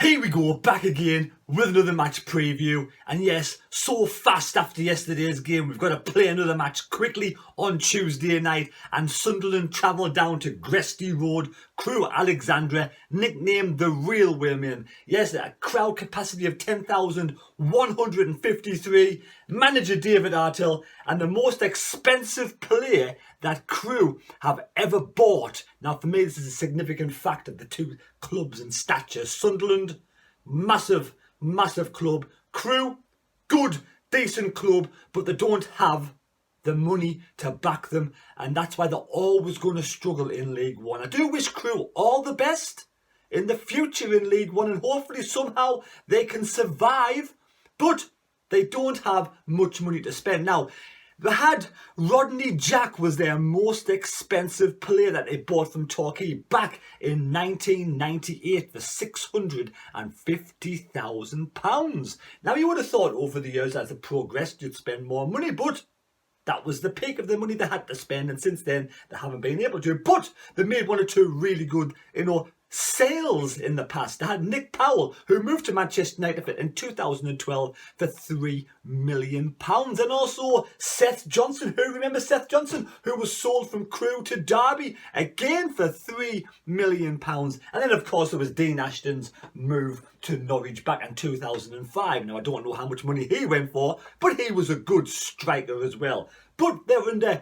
Here we go, back again with another match preview. And yes, so fast after yesterday's game, we've got to play another match quickly on Tuesday night. And Sunderland travel down to Gresty Road, Crewe, Alexandra, nicknamed the Real Women. Yes, a crowd capacity of 10,153. Manager David Artell, and the most expensive player that Crewe have ever bought. Now, for me, this is a significant fact of the two clubs in stature. Sunderland, massive club. Crewe, good, decent club, but they don't have the money to back them, and that's why they're always going to struggle in League One. I do wish Crewe all the best in the future in League One, and hopefully somehow they can survive, but they don't have much money to spend. Now, they had Rodney Jack was their most expensive player that they bought from Torquay back in 1998 for £650,000. Now, you would have thought over the years as it progressed you'd spend more money, but that was the peak of the money they had to spend, and since then they haven't been able to. But they made one or two really good, sales in the past. They had Nick Powell, who moved to Manchester United in 2012 for £3 million. And also Seth Johnson, who remember Seth Johnson, who was sold from Crewe to Derby, again for £3 million. And then, of course, there was Dean Ashton's move to Norwich back in 2005. Now, I don't know how much money he went for, but he was a good striker as well. But they're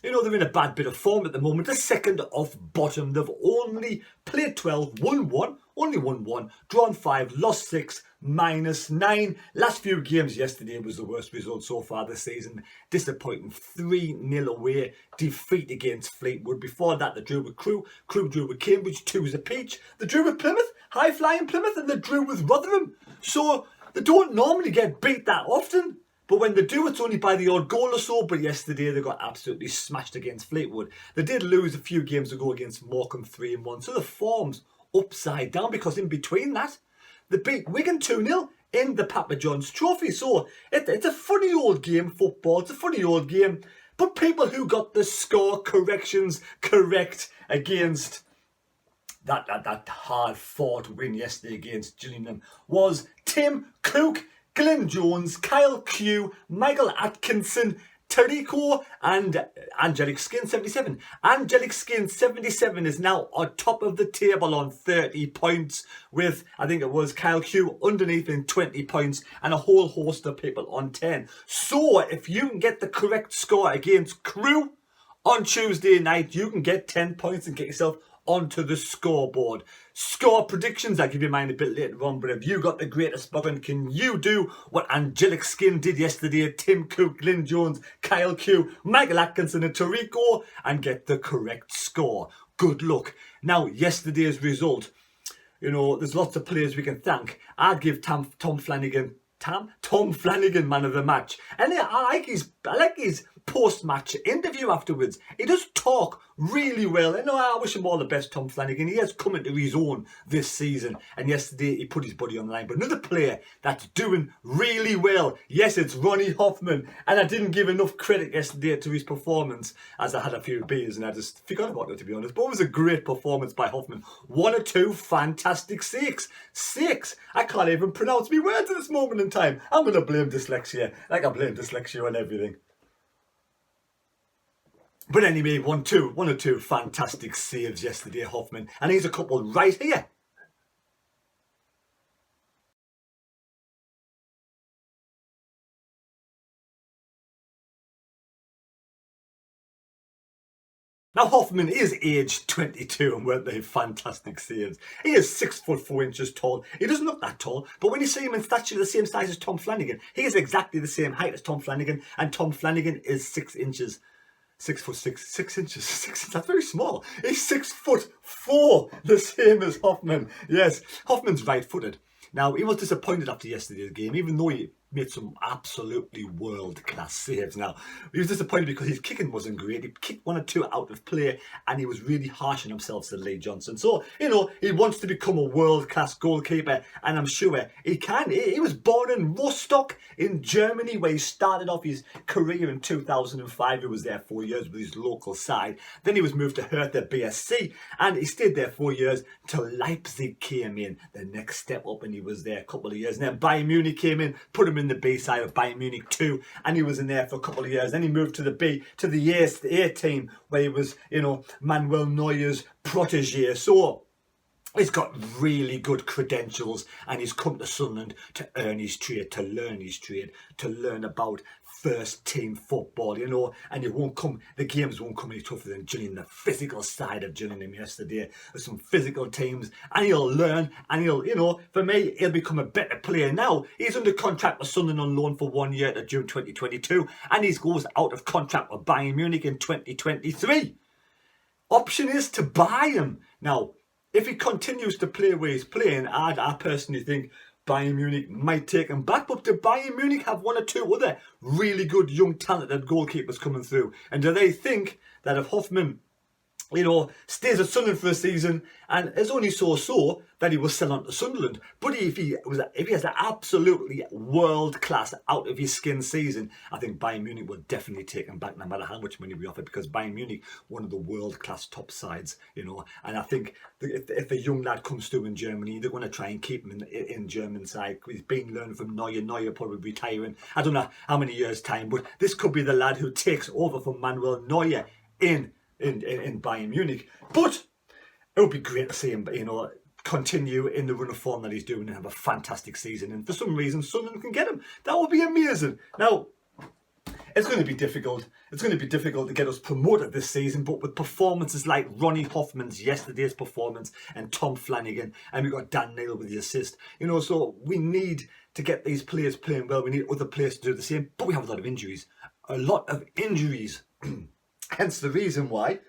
they're in a bad bit of form at the moment. They're second off bottom. They've only played 12, won 1, only won 1, drawn 5, lost 6, -9. Last few games yesterday was the worst result so far this season. Disappointing 3-0 away defeat against Fleetwood. Before that, they drew with Crewe. Crewe drew with Cambridge, 2 a peach. They drew with Plymouth, high-flying Plymouth, and they drew with Rotherham. So they don't normally get beat that often. But when they do, it's only by the odd goal or so. But yesterday, they got absolutely smashed against Fleetwood. They did lose a few games ago against Morecambe 3-1. So the form's upside down, because in between that, they beat Wigan 2-0 in the Papa John's Trophy. So it's a funny old game, football. It's a funny old game. But people who got the score corrections correct against that hard-fought win yesterday against Gillingham was Tim Cook, Glenn Jones, Kyle Crewe, Michael Atkinson, Tarico, and Angelic Skin 77. Angelic Skin 77 is now on top of the table on 30 points with, I think it was Kyle Crewe underneath in 20 points and a whole host of people on 10. So if you can get the correct score against Crewe on Tuesday night, you can get 10 points and get yourself onto the scoreboard. Score predictions, I'll give you mine a bit later on, but have you got the greatest button? Can you do what Angelic Skin did yesterday? Tim Cook, Glyn Jones, Kyle Crewe, Michael Atkinson and Tarico, and get the correct score. Good luck. Now, yesterday's result, there's lots of players we can thank. I'd give Tom Flanagan man of the match. And I like his post-match interview afterwards. He does talk really well. I wish him all the best, Tom Flanagan. He has come into his own this season. And yesterday, he put his body on the line. But another player that's doing really well, yes, it's Ronny Hoffmann. And I didn't give enough credit yesterday to his performance, as I had a few beers and I just forgot about it, to be honest. But it was a great performance by Hoffmann. 1 or 2 fantastic sakes. I can't even pronounce me words at this moment in time. I'm going to blame dyslexia, like I blame dyslexia on everything. But anyway, one or two fantastic saves yesterday, Hoffmann. And here's a couple right here. Now, Hoffmann is aged 22 and weren't they fantastic saves? He is 6'4" tall. He doesn't look that tall, but when you see him in stature the same size as Tom Flanagan, he is exactly the same height as Tom Flanagan, and Tom Flanagan is 6 inches. 6 inches. That's very small. He's 6'4", the same as Hoffmann. Yes, Hoffmann's right-footed. Now, he was disappointed after yesterday's game, even though he made some absolutely world-class saves. Now, he was disappointed because his kicking wasn't great. He kicked 1 or 2 out of play, and he was really harsh on himself, said Lee Johnson. So, he wants to become a world-class goalkeeper, and I'm sure he can. He was born in Rostock in Germany, where he started off his career in 2005. He was there 4 years with his local side. Then he was moved to Hertha BSC, and he stayed there 4 years till Leipzig came in, the next step up, and he was there a couple of years. And then Bayern Munich came in, put him in the B side of Bayern Munich 2, and he was in there for a couple of years. Then he moved to the A team, where he was, Manuel Neuer's protege. So he's got really good credentials, and he's come to Sunderland to earn his trade, to learn his trade, to learn about first team football, and the games won't come any tougher than Gillingham, the physical side of Gillingham yesterday. There's some physical teams, and he'll learn, and for me, he'll become a better player now. He's under contract with Sunderland on loan for 1 year to June 2022, and he goes out of contract with Bayern Munich in 2023. Option is to buy him. Now, if he continues to play where he's playing, I personally think Bayern Munich might take him back. But do Bayern Munich have 1 or 2 other really good, young, talented goalkeepers coming through? And do they think that if Hoffmann, stays at Sunderland for a season, and it's only so that he will sell on to Sunderland? But if he has an absolutely world-class, out-of-his-skin season, I think Bayern Munich will definitely take him back, no matter how much money we offer, because Bayern Munich, one of the world-class top sides, and I think if a young lad comes through in Germany, they're going to try and keep him in German side. He's been learning from Neuer probably retiring, I don't know how many years' time, but this could be the lad who takes over from Manuel Neuer in Bayern Munich. But it would be great to see him, continue in the run of form that he's doing and have a fantastic season. And for some reason, Sunderland can get him. That would be amazing. Now, it's going to be difficult. It's going to be difficult to get us promoted this season, but with performances like Ronny Hoffmann's yesterday's performance and Tom Flanagan, and we've got Dan Neil with the assist, so we need to get these players playing well. We need other players to do the same, but we have a lot of injuries. Hence the reason why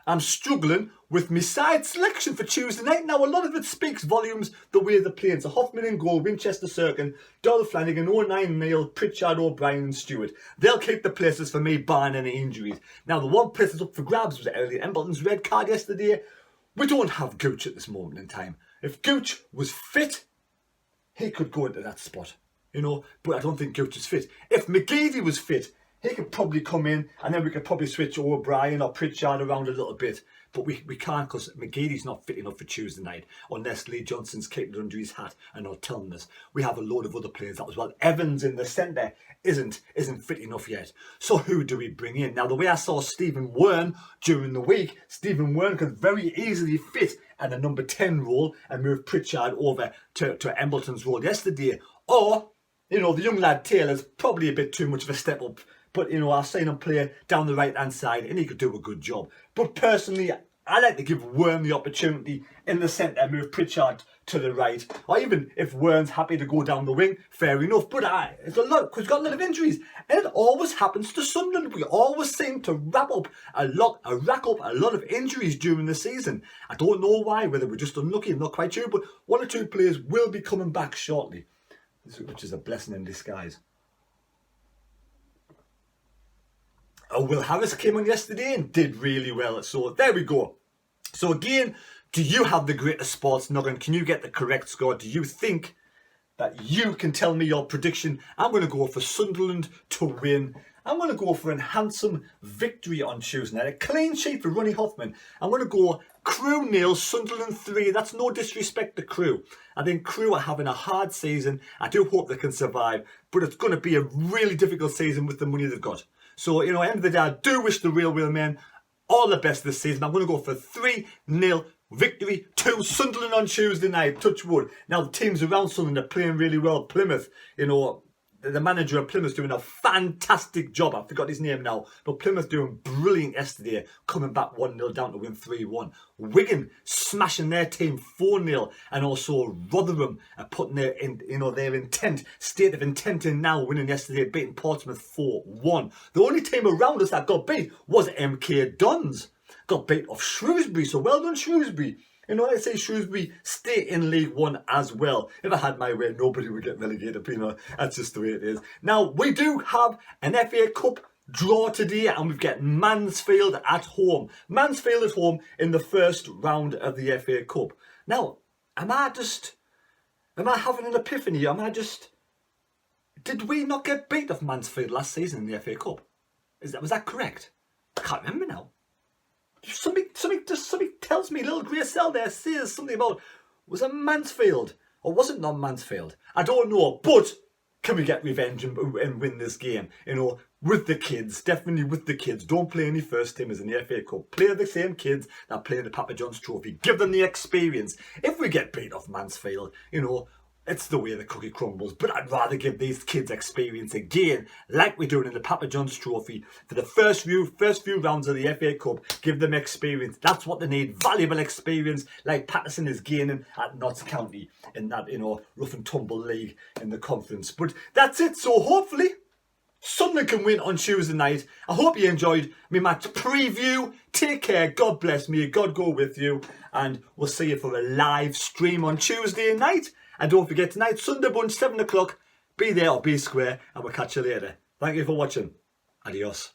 I'm struggling with my side selection for Tuesday night. Now, a lot of it speaks volumes the way they're playing. So Hoffmann in goal, Winchester Cirkin, Doyle Flanagan, O'Neill, Neil, Pritchard, O'Brien and Stewart. They'll keep the places for me, barring any injuries. Now, the one place that's up for grabs was Elliot Embleton's red card yesterday. We don't have Gooch at this moment in time. If Gooch was fit, he could go into that spot, but I don't think Gooch is fit. If McGeady was fit, he could probably come in, and then we could probably switch O'Brien or Pritchard around a little bit. But we can't, because McGeady's not fit enough for Tuesday night, unless Lee Johnson's keeping it under his hat and not telling us. We have a load of other players as well. Evans in the centre isn't fit enough yet. So who do we bring in? Now, the way I saw Stephen Wern during the week, Stephen Wern could very easily fit at a number 10 role and move Pritchard over to Embleton's role yesterday. Or, the young lad Taylor's probably a bit too much of a step up. But, I've seen him play down the right-hand side, and he could do a good job. But personally, I like to give Wern the opportunity in the centre, move Pritchard to the right. Or even if Wern's happy to go down the wing, fair enough. But it's a lot, because we've got a lot of injuries. And it always happens to Sunderland. We always seem to rack up a lot of injuries during the season. I don't know why, whether we're just unlucky, I'm not quite sure. But 1 or 2 players will be coming back shortly, which is a blessing in disguise. Will Harris came on yesterday and did really well. So there we go. So again, do you have the greatest sports noggin? Can you get the correct score? Do you think that you can tell me your prediction? I'm going to go for Sunderland to win. I'm going to go for a handsome victory on Tuesday night. A clean sheet for Ronny Hoffmann. I'm going to go Crewe 0, Sunderland 3. That's no disrespect to Crewe. I think Crewe are having a hard season. I do hope they can survive. But it's going to be a really difficult season with the money they've got. So, at the end of the day, I do wish the real men all the best this season. I'm going to go for 3-0 victory to Sunderland on Tuesday night. Touch wood. Now, the teams around Sunderland are playing really well. Plymouth, the manager of Plymouth's doing a fantastic job. I forgot his name now. But Plymouth doing brilliant yesterday, coming back 1-0 down to win 3-1. Wigan smashing their team 4-0. And also Rotherham are putting their state of intent in now, winning yesterday, beating Portsmouth 4-1. The only team around us that got beat was MK Dons. Got beat off Shrewsbury, so well done Shrewsbury. You know, let's say Shrewsbury stay in League One as well. If I had my way, nobody would get relegated, but you know, that's just the way it is. Now, we do have an FA Cup draw today, and we've got Mansfield at home. Mansfield at home in the first round of the FA Cup. Now, am I having an epiphany? Did we not get beat off Mansfield last season in the FA Cup? Was that correct? I can't remember now. Something tells me, little grey cell there says something about, was it Mansfield or was it not Mansfield? I don't know, but can we get revenge and win this game? You know, with the kids, definitely with the kids. Don't play any first teamers in the FA Cup. Play the same kids that play in the Papa John's Trophy. Give them the experience. If we get beat off Mansfield, you know, it's the way the cookie crumbles. But I'd rather give these kids experience again, like we're doing in the Papa John's Trophy. For the first few rounds of the FA Cup, give them experience. That's what they need. Valuable experience, like Patterson is gaining at Notts County in that, you know, rough and tumble league in the conference. But that's it. So hopefully Sunderland can win on Tuesday night. I hope you enjoyed my match preview. Take care. God bless me. God go with you. And we'll see you for a live stream on Tuesday night. And don't forget, tonight, Sunday Bunch, 7 o'clock. Be there or be square. And we'll catch you later. Thank you for watching. Adios.